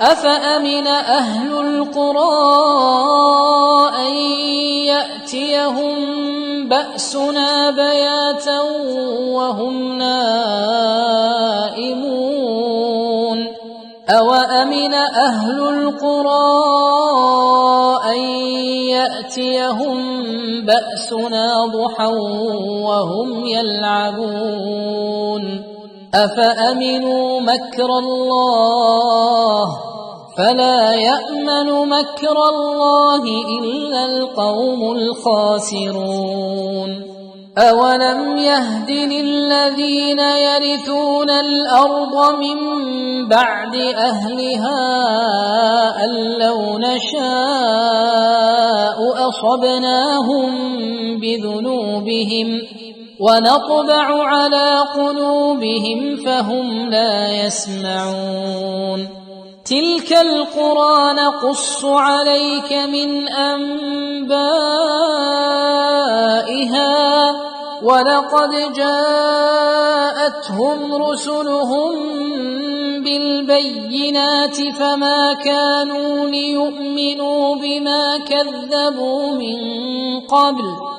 أفأمن أهل القرى أن يأتيهم بأسنا بياتا وهم نائمون أوأمن أهل القرى أن يأتيهم بأسنا ضحى وهم يلعبون أفأمنوا مكر الله فلا يأمن مكر الله إلا القوم الخاسرون أولم يهد للذين يرثون الأرض من بعد أهلها أن لو نشاء أصبناهم بذنوبهم ونطبع على قلوبهم فهم لا يسمعون تلك القرى نقص عليك من أنبائها ولقد جاءتهم رسلهم بالبينات فما كانوا ليؤمنوا بما كذبوا من قبل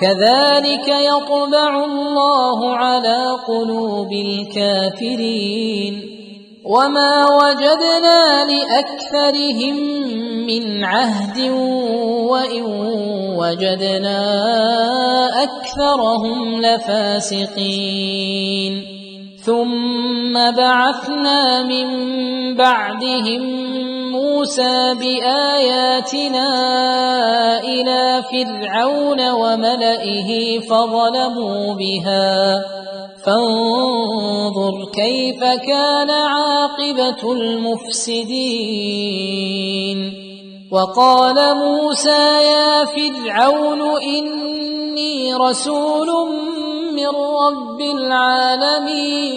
كذلك يطبع الله على قلوب الكافرين وما وجدنا لأكثرهم من عهد وإن وجدنا أكثرهم لفاسقين ثم بعثنا من بعدهم موسى بآياتنا إلى فرعون وملئه فظلموا بها فانظر كيف كان عاقبة المفسدين وقال موسى يا فرعون إني رسول من رب العالمين